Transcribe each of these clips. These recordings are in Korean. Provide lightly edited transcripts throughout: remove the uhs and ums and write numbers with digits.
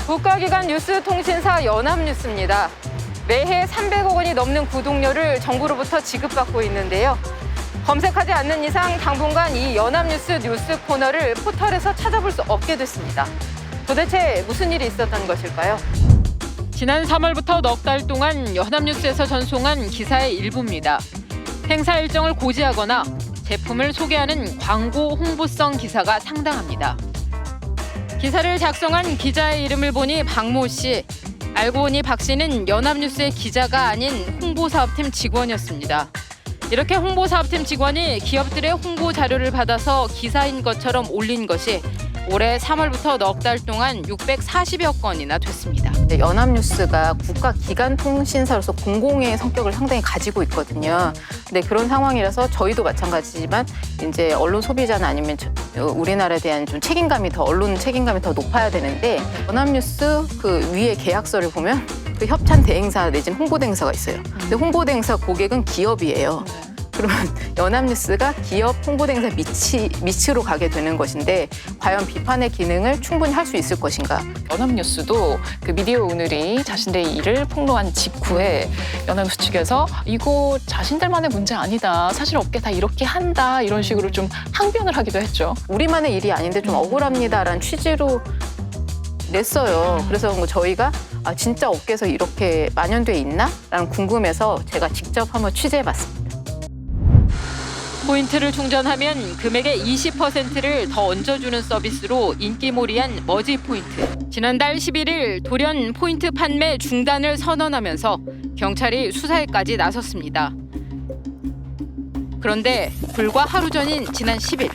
국가기관 뉴스통신사 연합뉴스입니다. 매해 300억 원이 넘는 구독료를 정부로부터 지급받고 있는데요. 검색하지 않는 이상 당분간 이 연합뉴스 뉴스 코너를 포털에서 찾아볼 수 없게 됐습니다. 도대체 무슨 일이 있었던 것일까요? 지난 3월부터 넉 달 동안 연합뉴스에서 전송한 기사의 일부입니다. 행사 일정을 고지하거나 제품을 소개하는 광고 홍보성 기사가 상당합니다. 기사를 작성한 기자의 이름을 보니 박모 씨, 알고 보니 박 씨는 연합뉴스의 기자가 아닌 홍보사업팀 직원이었습니다. 이렇게 홍보사업팀 직원이 기업들의 홍보 자료를 받아서 기사인 것처럼 올린 것이 올해 3월부터 넉 달 동안 640여 건이나 됐습니다. 연합뉴스가 국가기관통신사로서 공공의 성격을 상당히 가지고 있거든요. 근데 그런 상황이라서 저희도 마찬가지지만 이제 언론 소비자나 아니면 우리나라에 대한 좀 책임감이 언론 책임감이 더 높아야 되는데 연합뉴스 그 위에 계약서를 보면 그 협찬 대행사 내지는 홍보 대행사가 있어요. 근데 홍보 대행사 고객은 기업이에요. 그러면 연합뉴스가 기업 홍보대행사 밑으로 가게 되는 것인데 과연 비판의 기능을 충분히 할 수 있을 것인가? 연합뉴스도 그 미디어 오늘이 자신들의 일을 폭로한 직후에 연합뉴스 측에서 이거 자신들만의 문제 아니다. 사실 업계 다 이렇게 한다. 이런 식으로 좀 항변을 하기도 했죠. 우리만의 일이 아닌데 좀 억울합니다라는 취지로 냈어요. 그래서 뭐 저희가 진짜 업계에서 이렇게 만연돼 있나? 라는 궁금해서 제가 직접 한번 취재해봤습니다. 포인트를 충전하면 금액의 20%를 더 얹어주는 서비스로 인기몰이한 머지 포인트. 지난달 11일 돌연 포인트 판매 중단을 선언하면서 경찰이 수사에까지 나섰습니다. 그런데 불과 하루 전인 지난 10일.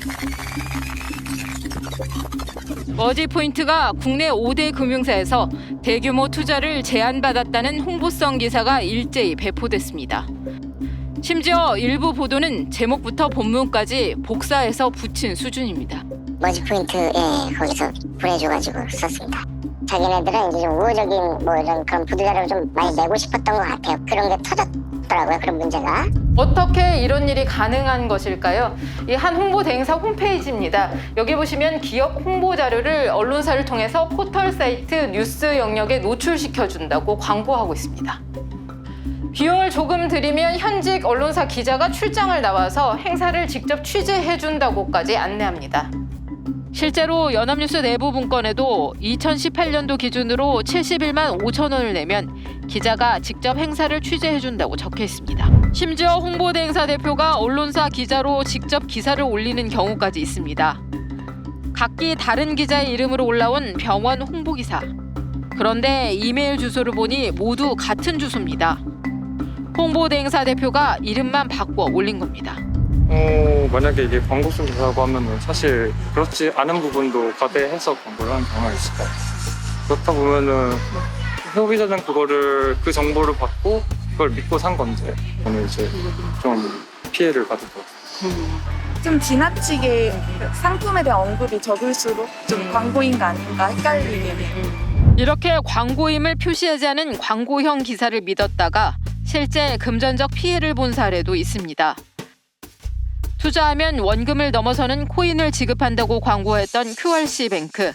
머지 포인트가 국내 5대 금융사에서 대규모 투자를 제안받았다는 홍보성 기사가 일제히 배포됐습니다. 심지어 일부 보도는 제목부터 본문까지 복사해서 붙인 수준입니다. 머지 포인트에 거기서 보내줘가지고 썼습니다. 자기네들은 이제 좀 우호적인 뭐 이런 그런 보도자료를 좀 많이 내고 싶었던 것 같아요. 그런 게 터졌더라고요. 그런 문제가. 어떻게 이런 일이 가능한 것일까요? 이 한 홍보 대행사 홈페이지입니다. 여기 보시면 기업 홍보 자료를 언론사를 통해서 포털 사이트 뉴스 영역에 노출시켜준다고 광고하고 있습니다. 비용을 조금 들이면 현직 언론사 기자가 출장을 나와서 행사를 직접 취재해준다고까지 안내합니다. 실제로 연합뉴스 내부 문건에도 2018년도 기준으로 71만 5천 원을 내면 기자가 직접 행사를 취재해준다고 적혀 있습니다. 심지어 홍보대행사 대표가 언론사 기자로 직접 기사를 올리는 경우까지 있습니다. 각기 다른 기자의 이름으로 올라온 병원 홍보기사. 그런데 이메일 주소를 보니 모두 같은 주소입니다. 홍보대행사 대표가 이름만 바꿔 올린 겁니다. 만약에 이게 광고성 기사라고 하면 사실 그렇지 않은 부분도 과대해서 광고를 하는 경우가 있을까요? 그렇다 보면은 소비자는 그 정보를 받고 그걸 믿고 산 건데 저는 이제 좀 피해를 받을 것 같아요. 좀 지나치게 상품에 대한 언급이 적을수록 좀 광고인가 아닌가 헷갈리게 돼요. 이렇게 광고임을 표시하지 않은 광고형 기사를 믿었다가 실제 금전적 피해를 본 사례도 있습니다. 투자하면 원금을 넘어서는 코인을 지급한다고 광고했던 QRC뱅크.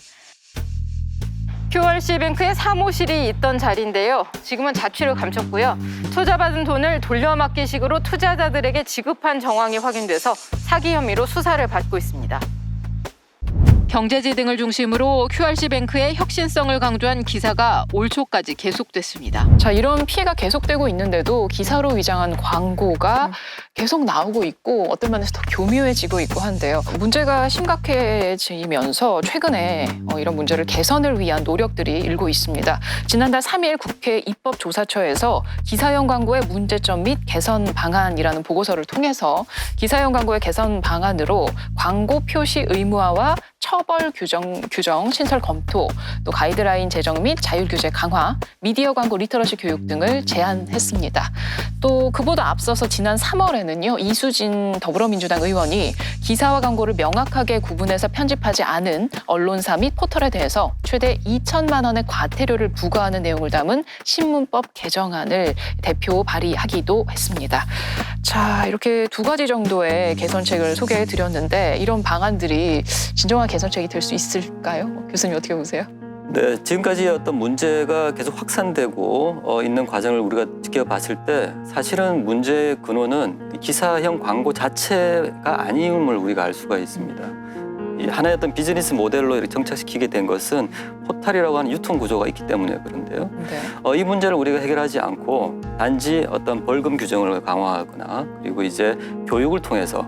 QRC뱅크의 사무실이 있던 자리인데요. 지금은 자취를 감췄고요. 투자받은 돈을 돌려막기식으로 투자자들에게 지급한 정황이 확인돼서 사기 혐의로 수사를 받고 있습니다. 경제지 등을 중심으로 QRC뱅크의 혁신성을 강조한 기사가 올 초까지 계속됐습니다. 자, 이런 피해가 계속되고 있는데도 기사로 위장한 광고가 계속 나오고 있고 어떤 면에서 더 교묘해지고 있고 한데요. 문제가 심각해지면서 최근에 이런 문제를 개선을 위한 노력들이 일고 있습니다. 지난달 3일 국회 입법조사처에서 기사형 광고의 문제점 및 개선 방안이라는 보고서를 통해서 기사형 광고의 개선 방안으로 광고 표시 의무화와 처벌 규정 신설 검토, 또 가이드라인 제정 및 자율 규제 강화, 미디어 광고 리터러시 교육 등을 제안했습니다. 또 그보다 앞서서 지난 3월에는요, 이수진 더불어민주당 의원이 기사와 광고를 명확하게 구분해서 편집하지 않은 언론사 및 포털에 대해서 최대 2천만 원의 과태료를 부과하는 내용을 담은 신문법 개정안을 대표 발의하기도 했습니다. 자, 이렇게 두 가지 정도의 개선책을 소개해드렸는데 이런 방안들이 진정한 개선책이 될 수 있을까요? 교수님 어떻게 보세요? 네, 지금까지 어떤 문제가 계속 확산되고 있는 과정을 우리가 지켜봤을 때 사실은 문제의 근원은 기사형 광고 자체가 아님을 우리가 알 수가 있습니다. 이 하나의 어떤 비즈니스 모델로 이렇게 정착시키게 된 것은 포탈이라고 하는 유통 구조가 있기 때문에 그런데요. 네. 이 문제를 우리가 해결하지 않고 단지 어떤 벌금 규정을 강화하거나 그리고 이제 교육을 통해서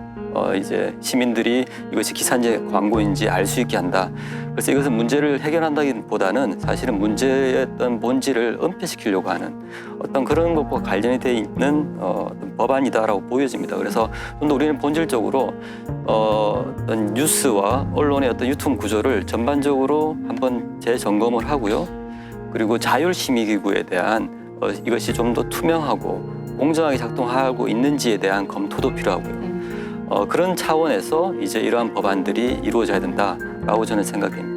이제 시민들이 이것이 기사인지 광고인지 알 수 있게 한다. 그래서 이것은 문제를 해결한다기보다는 사실은 문제의 어떤 본질을 은폐시키려고 하는 어떤 그런 것과 관련이 돼 있는 어떤 법안이다라고 보여집니다. 그래서 좀 더 우리는 본질적으로 어떤 뉴스와 언론의 어떤 유통 구조를 전반적으로 한번 재점검을 하고요. 그리고 자율심의기구에 대한 이것이 좀 더 투명하고 공정하게 작동하고 있는지에 대한 검토도 필요하고요. 그런 차원에서 이제 이러한 법안들이 이루어져야 된다라고 저는 생각합니다.